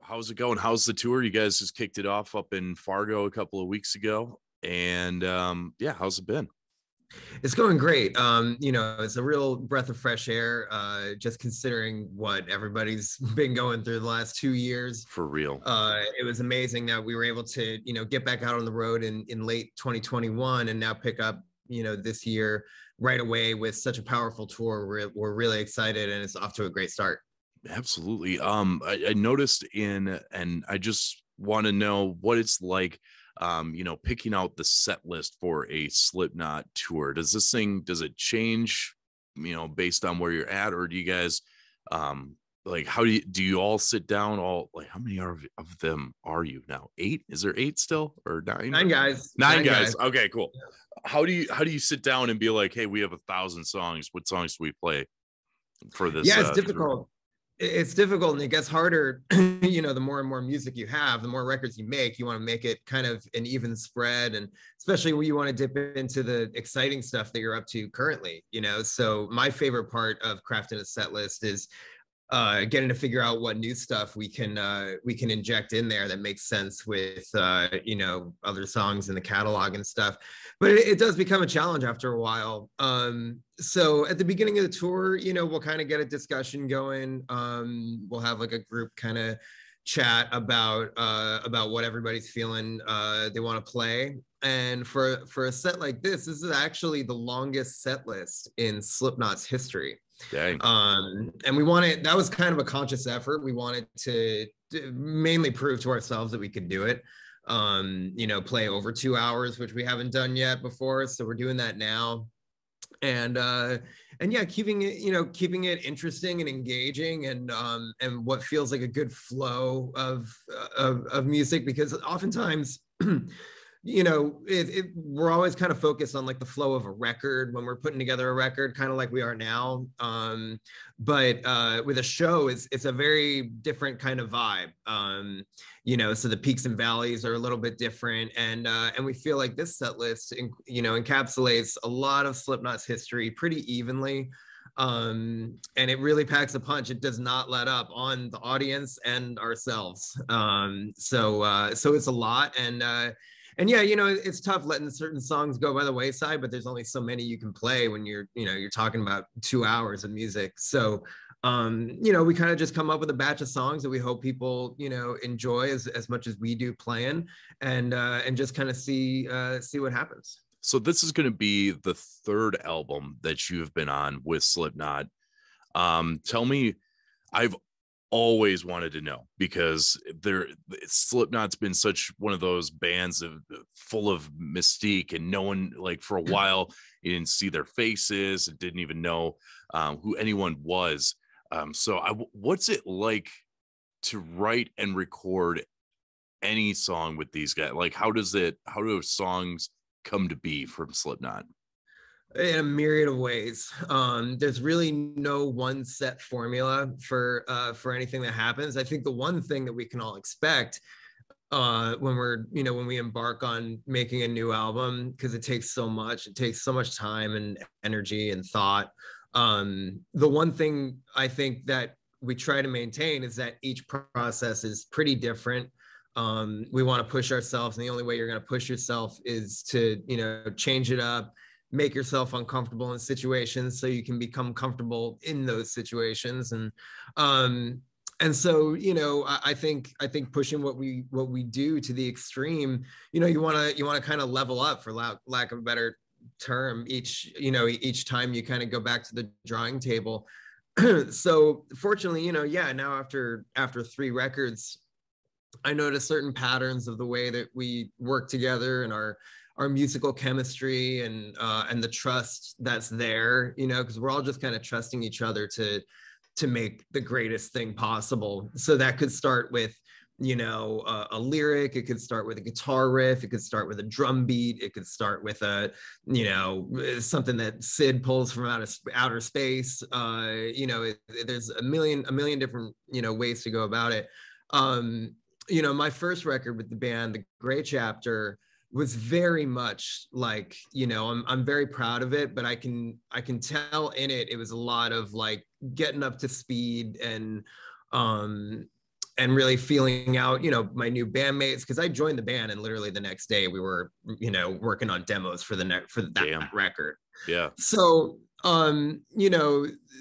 How's it going? How's the tour? You guys just kicked it off up in Fargo a couple of weeks ago. And yeah, how's it been? It's going great. It's a real breath of fresh air, just considering what everybody's been going through the last 2 years. For real. It was amazing that we were able to, get back out on the road in late 2021 and now pick up, this year right away with such a powerful tour. We're really excited and it's off to a great start. Absolutely. I noticed and I just want to know what it's like, picking out the set list for a Slipknot tour. Does it change, based on where you're at, or do you guys, like, how do you all sit down how many of them are you now? 8? Is there 8 still, or 9? 9 guys. Nine guys. Okay, cool. How do you sit down and be like, hey, we have 1,000 songs. What songs do we play for this? Yeah, it's difficult. Tour? It's difficult and it gets harder, the more and more music you have, the more records you make, you want to make it kind of an even spread. And especially when you want to dip into the exciting stuff that you're up to currently, so my favorite part of crafting a set list is getting to figure out what new stuff we can inject in there that makes sense with other songs in the catalog and stuff. But it does become a challenge after a while. So at the beginning of the tour, we'll kind of get a discussion going. We'll have like a group kind of chat about what everybody's feeling they want to play. And for a set like this is actually the longest set list in Slipknot's history. Dang. And that was kind of a conscious effort. We wanted to mainly prove to ourselves that we could do it. Play over 2 hours, which we haven't done yet before. So we're doing that now. And yeah, keeping it interesting and engaging and what feels like a good flow of music, because oftentimes we're always kind of focused on like the flow of a record when we're putting together a record, kind of like we are now. But with a show, it's a very different kind of vibe. So the peaks and valleys are a little bit different, and we feel like this set list, encapsulates a lot of Slipknot's history pretty evenly. And it really packs a punch. It does not let up on the audience and ourselves. So it's a lot, and yeah, it's tough letting certain songs go by the wayside, but there's only so many you can play when you're talking about 2 hours of music. So, we kind of just come up with a batch of songs that we hope people, enjoy as much as we do playing, and just kind of see what happens. So this is going to be the 3rd album that you have been on with Slipknot. Tell me, I've always wanted to know, because Slipknot's been such one of those bands full of mystique, and no one, like, for a while you didn't see their faces and didn't even know who anyone was. What's it like to write and record any song with these guys? Like, how do songs come to be from Slipknot? In a myriad of ways. There's really no one set formula for anything that happens. I think the one thing that we can all expect when we embark on making a new album, because it takes so much time and energy and thought. The one thing I think that we try to maintain is that each process is pretty different. We want to push ourselves, and the only way you're going to push yourself is to change it up, make yourself uncomfortable in situations so you can become comfortable in those situations. And so, I think pushing what we do to the extreme, you want to kind of level up, for lack of a better term, each time you kind of go back to the drawing table. So fortunately, now after 3 records, I noticed certain patterns of the way that we work together, and our musical chemistry, and the trust that's there, because we're all just kind of trusting each other to make the greatest thing possible. So that could start with, a lyric, it could start with a guitar riff, it could start with a drum beat, it could start with something that Sid pulls from outer space. There's a million different, ways to go about it. My first record with the band, The Gray Chapter, was very much like, I'm very proud of it, but I can tell in it was a lot of like getting up to speed and really feeling out, my new bandmates, because I joined the band and literally the next day we were, working on demos for that record. Yeah. So,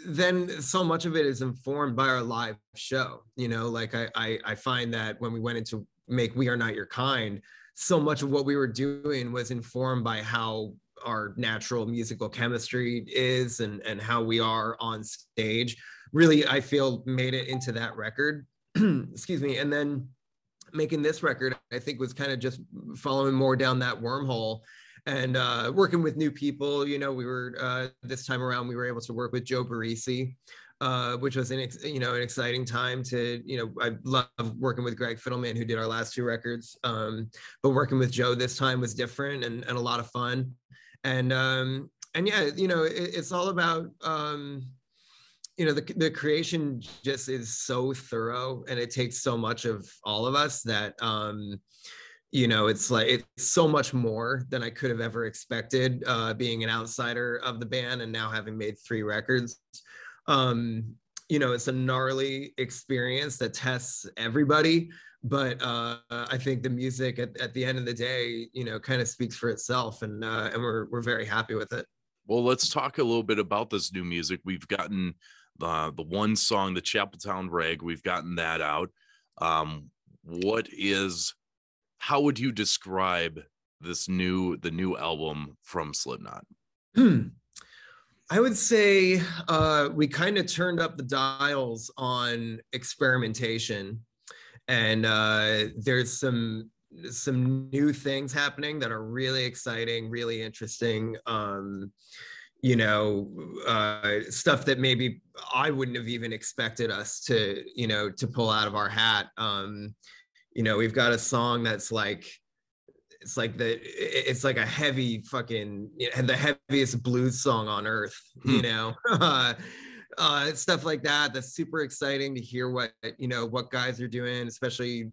then so much of it is informed by our live show. Like I find that when we went into make We Are Not Your Kind, so much of what we were doing was informed by how our natural musical chemistry is and how we are on stage. Really, I feel made it into that record. Excuse me. And then making this record, I think, was kind of just following more down that wormhole and working with new people. We were this time around, we were able to work with Joe Barisi, which was an exciting time to, I love working with Greg Fiddleman, who did our last 2 records. But working with Joe this time was different and a lot of fun. And yeah, it's all about, the creation just is so thorough, and it takes so much of all of us that, it's like, it's so much more than I could have ever expected, being an outsider of the band and now having made 3 records. It's a gnarly experience that tests everybody, but I think the music at the end of the day, kind of speaks for itself, and we're very happy with it. Well, let's talk a little bit about this new music. We've gotten the one song, the Chapeltown Rag, we've gotten that out. How would you describe the new album from Slipknot? I would say we kind of turned up the dials on experimentation, and there's some new things happening that are really exciting, really interesting. Stuff that maybe I wouldn't have even expected us to pull out of our hat. We've got a song that's like, it's like a heavy fucking, the heaviest blues song on earth, stuff like that. That's super exciting to hear what guys are doing, especially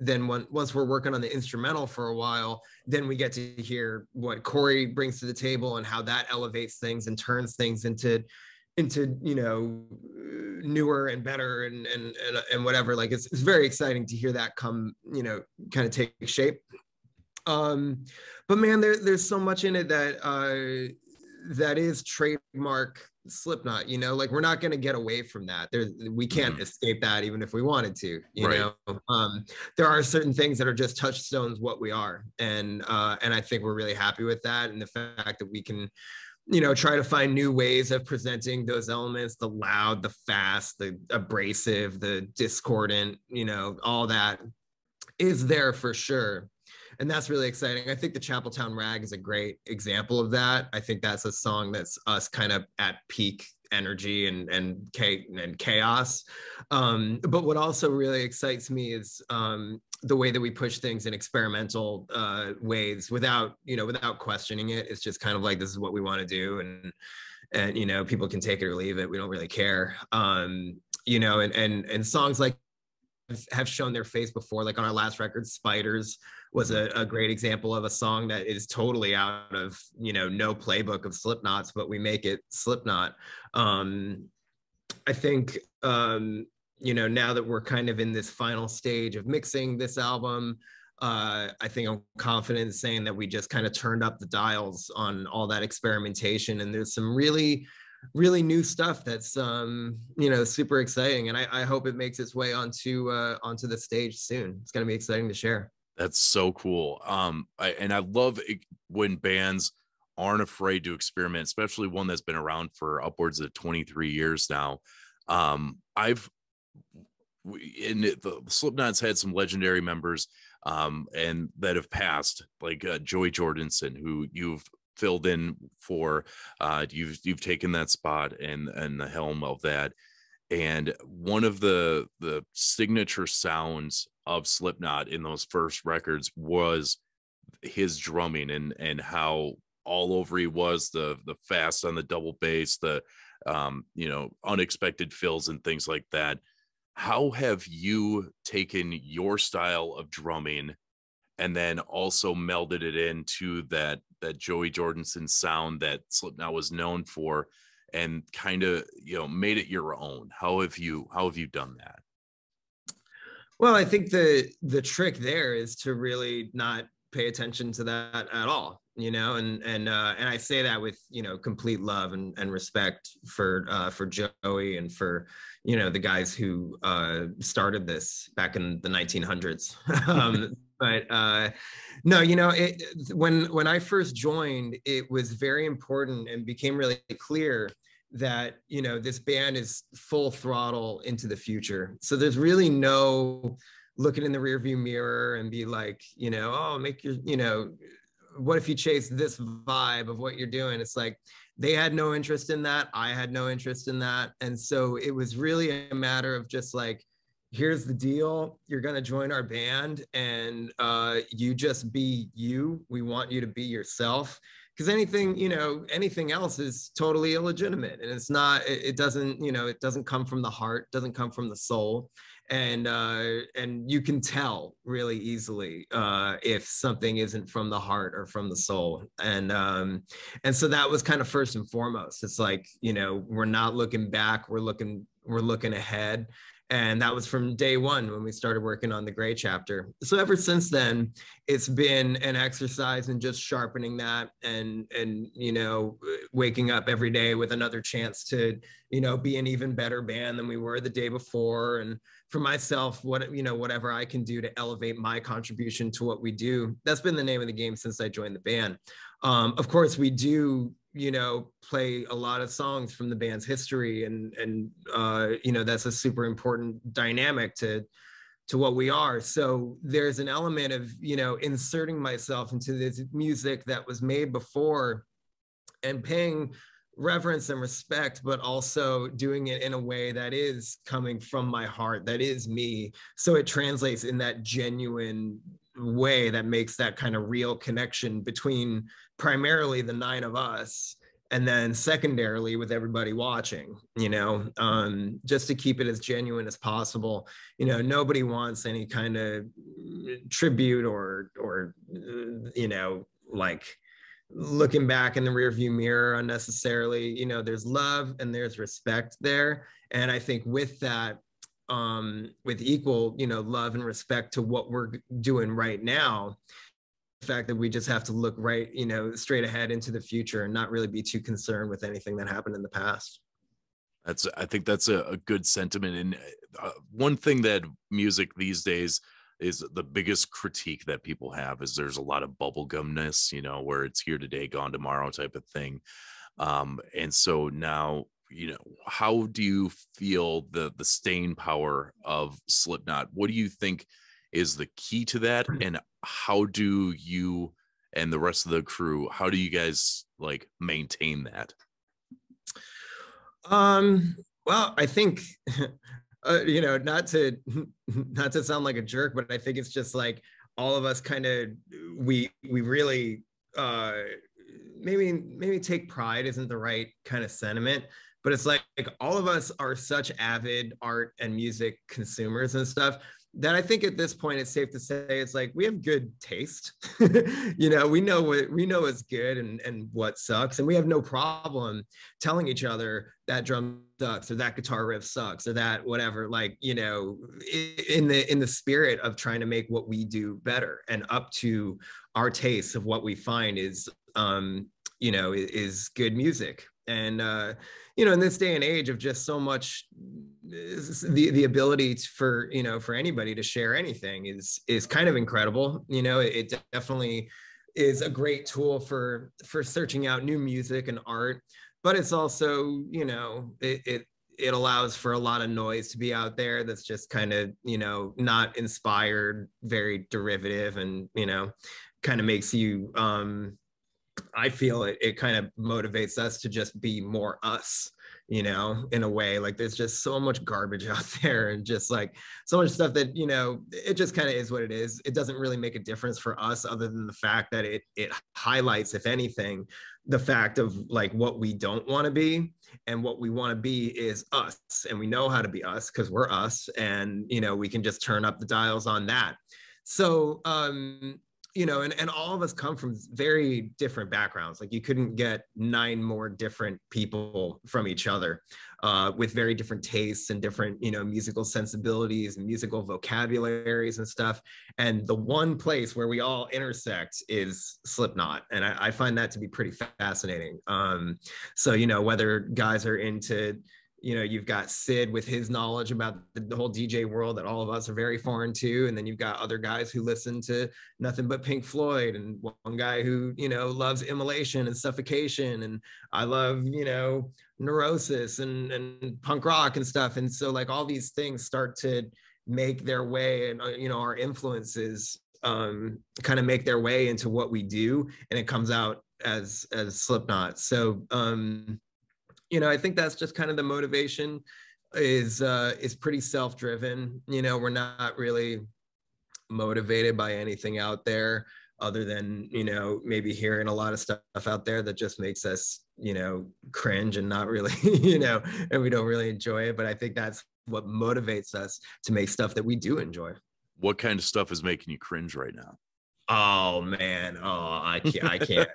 then once we're working on the instrumental for a while, then we get to hear what Corey brings to the table and how that elevates things and turns things into newer and better and whatever. Like it's very exciting to hear that come, kind of take shape. But man, there's so much in it that is trademark Slipknot, like we're not going to get away from that. We can't escape that even if we wanted to, there are certain things that are just touchstones what we are. And I think we're really happy with that. And the fact that we can, try to find new ways of presenting those elements, the loud, the fast, the abrasive, the discordant, all that is there for sure. And that's really exciting. I think the Chapeltown Rag is a great example of that. I think that's a song that's us kind of at peak energy and chaos. But what also really excites me is the way that we push things in experimental ways without questioning it. It's just kind of like, this is what we want to do. And people can take it or leave it. We don't really care. And songs like have shown their face before, like on our last record, Spiders was a great example of a song that is totally out of no playbook of Slipknot's, but we make it Slipknot. I think now that we're kind of in this final stage of mixing this album, I think I'm confident in saying that we just kind of turned up the dials on all that experimentation, and there's some really new stuff that's super exciting, and I hope it makes its way onto the stage soon. It's going to be exciting to share. That's so cool. I love it when bands aren't afraid to experiment, especially one that's been around for upwards of 23 years now. The Slipknot's had some legendary members and that have passed, like Joey Jordison, who you've filled in for. You've taken that spot and the helm of that. And one of the signature sounds of Slipknot in those first records was his drumming and how all over he was, the fast on the double bass, the unexpected fills and things like that. How have you taken your style of drumming and then also melded it into that Joey Jordison sound that Slipknot was known for, and kind of made it your own? How have you done that? Well, I think the trick there is to really not pay attention to that at all, you know, and I say that with, you know, complete love and respect for Joey and for, you know, the guys who started this back in the 1900s. But no, you know, when I first joined, it was very important and became really clear that, you know, this band is full throttle into the future. So there's really no looking in the rearview mirror and be like, you know, oh, make your, you know, what if you chase this vibe of what you're doing? It's like they had no interest in that. I had no interest in that. And so it was really a matter of just like, here's the deal. You're going to join our band and you just be you. We want you to be yourself. Because anything, you know, anything else is totally illegitimate, and it's not. It doesn't, you know, it doesn't come from the heart, doesn't come from the soul, and you can tell really easily if something isn't from the heart or from the soul, and so that was kind of first and foremost. It's like, you know, we're not looking back, we're looking ahead. And that was from day one when we started working on the Gray chapter. So ever since then, it's been an exercise in just sharpening that and you know, waking up every day with another chance to, you know, be an even better band than we were the day before. And for myself, what, you know, whatever I can do to elevate my contribution to what we do, that's been the name of the game since I joined the band. Of course, we do, you know, play a lot of songs from the band's history, and you know, that's a super important dynamic to what we are. So there's an element of, you know, inserting myself into this music that was made before and paying reverence and respect, but also doing it in a way that is coming from my heart, that is me. So it translates in that genuine way that makes that kind of real connection between primarily the 9 of us, and then secondarily with everybody watching, you know, just to keep it as genuine as possible. You know, nobody wants any kind of tribute or you know, like looking back in the rearview mirror unnecessarily. You know, there's love and there's respect there. And I think with that, with equal, you know, love and respect to what we're doing right now, the fact that we just have to look right, you know, straight ahead into the future and not really be too concerned with anything that happened in the past. I think that's a good sentiment. And one thing that music these days is the biggest critique that people have is there's a lot of bubblegumness, you know, where it's here today, gone tomorrow type of thing. And so now, you know, how do you feel the staying power of Slipknot? What do you think is the key to that? And how do you and the rest of the crew, how do you guys like maintain that? Well, I think you know, not to sound like a jerk, but I think it's just like all of us kind of we really maybe take pride isn't the right kind of sentiment, but it's like all of us are such avid art and music consumers and stuff that I think at this point it's safe to say it's like we have good taste. You know, we know what's good and what sucks, and we have no problem telling each other that drum sucks or that guitar riff sucks or that whatever, like, you know, in the spirit of trying to make what we do better and up to our taste of what we find is you know, is good music. And you know, in this day and age of just so much, the ability for, you know, for anybody to share anything is kind of incredible. You know, it definitely is a great tool for searching out new music and art, but it's also, you know, it allows for a lot of noise to be out there that's just kind of, you know, not inspired, very derivative, and, you know, kind of makes you I feel it kind of motivates us to just be more us, you know, in a way. Like there's just so much garbage out there and just like so much stuff that, you know, it just kind of is what it is. It doesn't really make a difference for us other than the fact that it highlights, if anything, the fact of like what we don't want to be, and what we want to be is us, and we know how to be us because we're us, and, you know, we can just turn up the dials on that. So you know, and all of us come from very different backgrounds. Like you couldn't get 9 more different people from each other. with very different tastes and different, you know, musical sensibilities and musical vocabularies and stuff. And the one place where we all intersect is Slipknot. And I find that to be pretty fascinating. So, you know, whether guys are into, you know, you've got Sid with his knowledge about the whole DJ world that all of us are very foreign to. And then you've got other guys who listen to nothing but Pink Floyd, and one guy who, you know, loves Immolation and Suffocation. And I love, you know, Neurosis and punk rock and stuff. And so like all these things start to make their way, and, you know, our influences kind of make their way into what we do. And it comes out as Slipknot. So, you know, I think that's just kind of the motivation is pretty self-driven. You know, we're not really motivated by anything out there other than, you know, maybe hearing a lot of stuff out there that just makes us, you know, cringe and not really, you know, and we don't really enjoy it. But I think that's what motivates us to make stuff that we do enjoy. What kind of stuff is making you cringe right now? Oh man, I can't.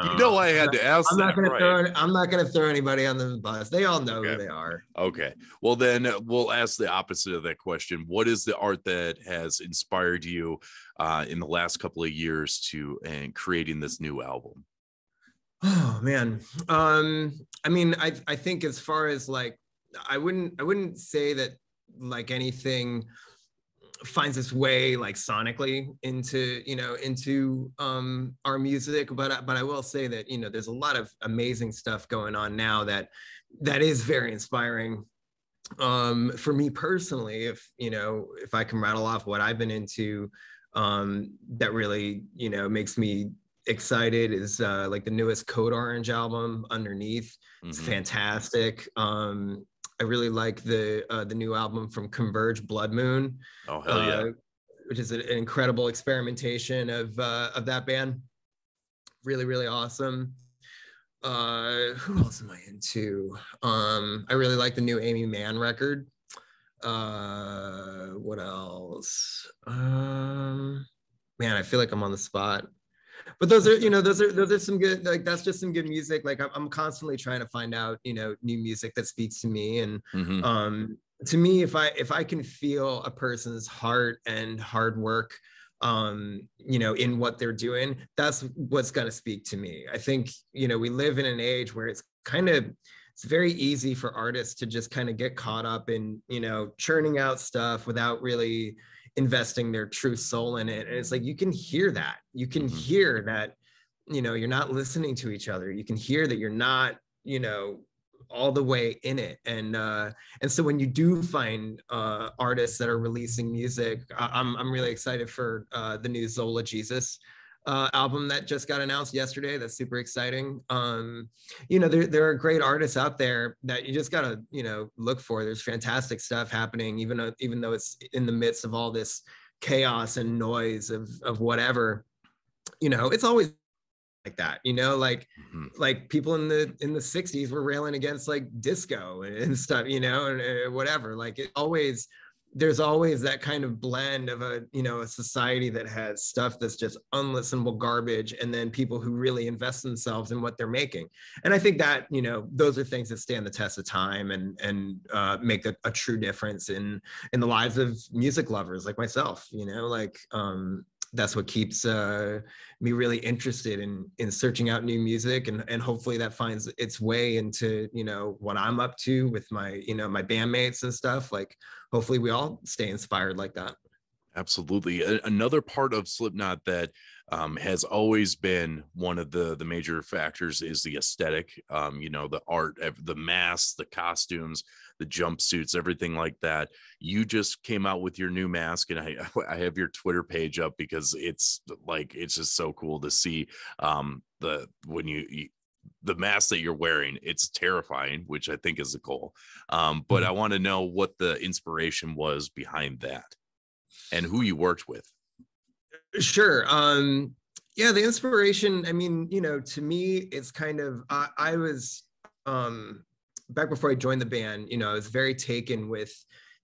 You know, I had to ask. I'm not going to throw anybody on the bus. They all know who they are. Okay. Well, then we'll ask the opposite of that question. What is the art that has inspired you in the last couple of years to creating this new album? Oh man. I mean, I think as far as like, I wouldn't say that like anything finds its way like sonically into, you know, into our music, but I will say that, you know, there's a lot of amazing stuff going on now that is very inspiring for me personally. If, you know, if I can rattle off what I've been into that really, you know, makes me excited is like the newest Code Orange album, Underneath. It's fantastic. I really like the new album from Converge, Blood Moon. Oh hell yeah! Which is an incredible experimentation of that band. Really, really awesome. Who else am I into? I really like the new Amy Mann record. What else? Man, I feel like I'm on the spot. But those are, you know, those are some good, like, that's just some good music. Like I'm constantly trying to find out, you know, new music that speaks to me. And to me, if I can feel a person's heart and hard work, you know, in what they're doing, that's what's going to speak to me. I think, you know, we live in an age where it's very easy for artists to just kind of get caught up in, you know, churning out stuff without really investing their true soul in it. And it's like, you can hear that. You can hear that, you know, you're not listening to each other. You can hear that you're not, you know, all the way in it. And so when you do find artists that are releasing music, I'm really excited for the new Zola Jesus album that just got announced yesterday. That's super exciting. You know, there are great artists out there that you just gotta, you know, look for. There's fantastic stuff happening, even though it's in the midst of all this chaos and noise of whatever. You know, it's always like that, you know, like people in the 60s were railing against like disco and stuff, you know, and whatever. Like there's always that kind of blend of a, you know, a society that has stuff that's just unlistenable garbage, and then people who really invest themselves in what they're making. And I think that, you know, those are things that stand the test of time and make a true difference in the lives of music lovers like myself, you know, like that's what keeps me really interested in searching out new music, and hopefully that finds its way into, you know, what I'm up to with my, you know, my bandmates and stuff. Like hopefully we all stay inspired like that. Absolutely. Another part of Slipknot that has always been one of the major factors is the aesthetic. You know, the art, the masks, the costumes, the jumpsuits, everything like that. You just came out with your new mask, and I have your Twitter page up because it's just so cool to see the mask that you're wearing. It's terrifying, which I think is the goal. But I want to know what the inspiration was behind that and who you worked with. Sure. Yeah, the inspiration, I mean, you know, to me, it's kind of, I was, back before I joined the band, you know, I was very taken with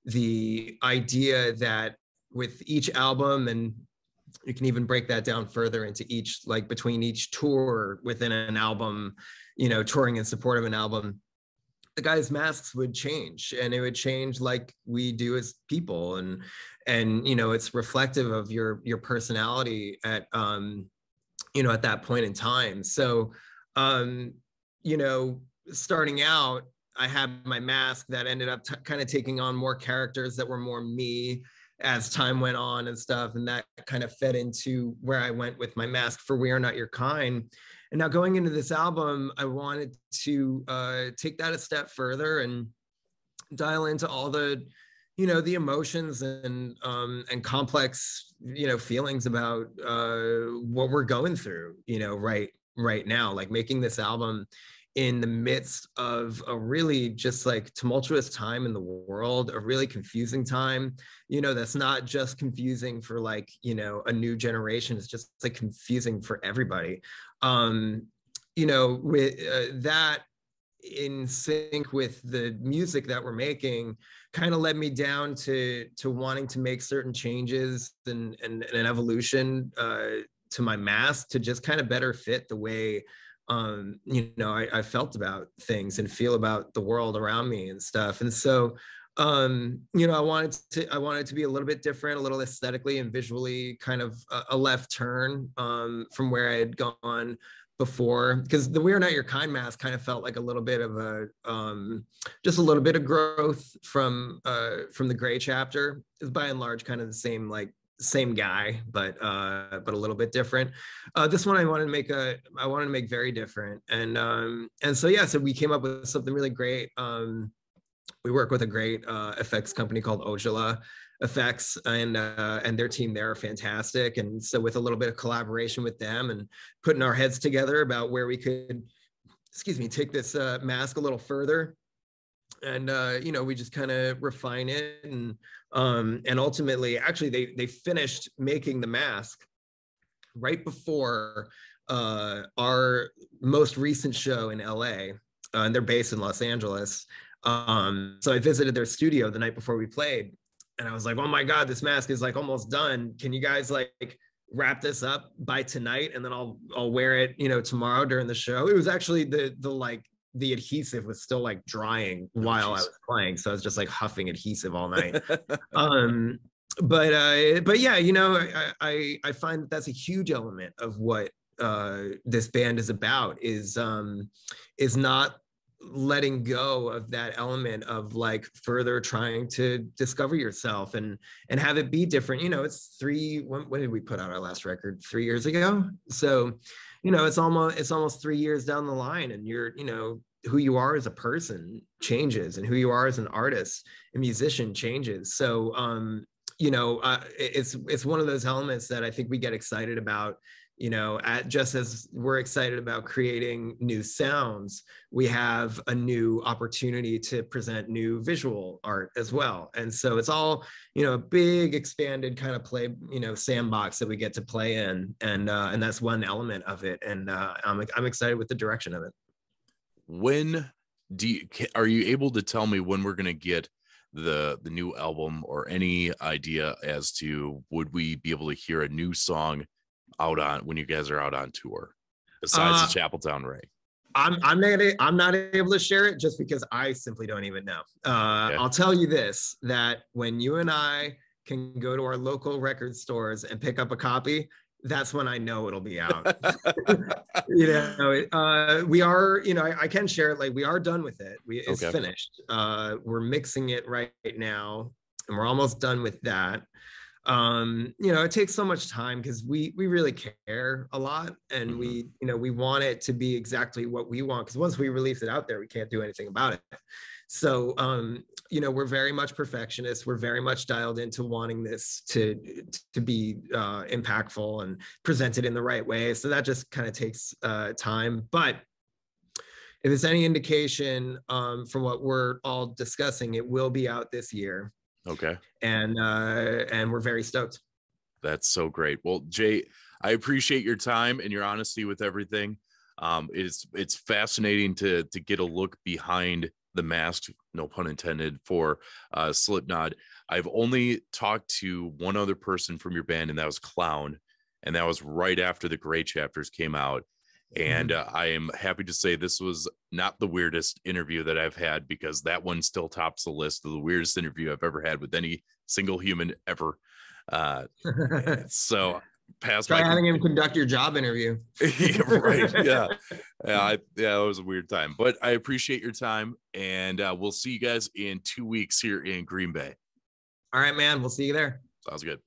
the idea that with each album, and you can even break that down further into each, like between each tour within an album, you know, touring in support of an album, the guys' masks would change, and it would change like we do as people, and you know, it's reflective of your personality at you know, at that point in time. So you know, starting out, I had my mask that ended up kind of taking on more characters that were more me as time went on and stuff, and that kind of fed into where I went with my mask for We Are Not Your Kind. And now going into this album, I wanted to take that a step further and dial into all the, you know, the emotions and complex, you know, feelings about what we're going through, you know, right now. Like making this album in the midst of a really just like tumultuous time in the world, a really confusing time, you know, that's not just confusing for like, you know, a new generation. It's just like confusing for everybody. You know, with that in sync with the music that we're making kind of led me down to wanting to make certain changes and an evolution to my mask to just kind of better fit the way you know, I felt about things and feel about the world around me and stuff. And so, you know, I wanted to be a little bit different, a little aesthetically and visually kind of a left turn from where I had gone before, because the We Are Not Your Kind mask kind of felt like a little bit of a just a little bit of growth from the Gray chapter. Is by and large kind of the same guy, but a little bit different. This one I wanted to make very different, and so yeah, so we came up with something really great. We work with a great effects company called Ojala Effects, and their team there are fantastic. And so with a little bit of collaboration with them and putting our heads together about where we could, take this mask a little further. And you know, we just kind of refine it, and ultimately, actually, they finished making the mask right before our most recent show in LA, and they're based in Los Angeles. So I visited their studio the night before we played, and I was like, "Oh my God, this mask is like almost done. Can you guys like wrap this up by tonight, and then I'll wear it, you know, tomorrow during the show?" It was actually the adhesive was still like drying while I was playing, so I was just like huffing adhesive all night. But yeah, you know, I find that that's a huge element of what this band is about, is not letting go of that element of like further trying to discover yourself and have it be different. You know, it's when did we put out our last record? 3 years ago. So, you know, it's almost 3 years down the line, and you're, you know, who you are as a person changes, and who you are as an artist, a musician changes. So, you know, it's one of those elements that I think we get excited about. You know, just as we're excited about creating new sounds, we have a new opportunity to present new visual art as well. And so it's all, you know, a big expanded kind of play, you know, sandbox that we get to play in, and that's one element of it. And I'm excited with the direction of it. When are you able to tell me when we're going to get the new album, or any idea as to would we be able to hear a new song out on when you guys are out on tour besides the Chapeltown Ray? I'm not able to share it just because I simply don't even know. Okay. I'll tell you this, that when you and I can go to our local record stores and pick up a copy, that's when I know it'll be out. You know, we are, you know, I can share it. Like, we are done with it. It's finished. We're mixing it right now, and we're almost done with that. You know, it takes so much time because we really care a lot, and we, you know, we want it to be exactly what we want, because once we release it out there, we can't do anything about it. So, you know, we're very much perfectionists. We're very much dialed into wanting this to be impactful and presented in the right way. So that just kind of takes time. But if it's any indication from what we're all discussing, it will be out this year. Okay. And we're very stoked. That's so great. Well, Jay, I appreciate your time and your honesty with everything. It's fascinating to get a look behind the mask, no pun intended, for Slipknot. I've only talked to one other person from your band, and that was Clown, and that was right after the Gray Chapters came out. And I am happy to say this was not the weirdest interview that I've had, because that one still tops the list of the weirdest interview I've ever had with any single human ever. So past Try having him conduct your job interview. Yeah, right. Yeah. Yeah, it was a weird time, but I appreciate your time, and we'll see you guys in 2 weeks here in Green Bay. All right, man. We'll see you there. Sounds good.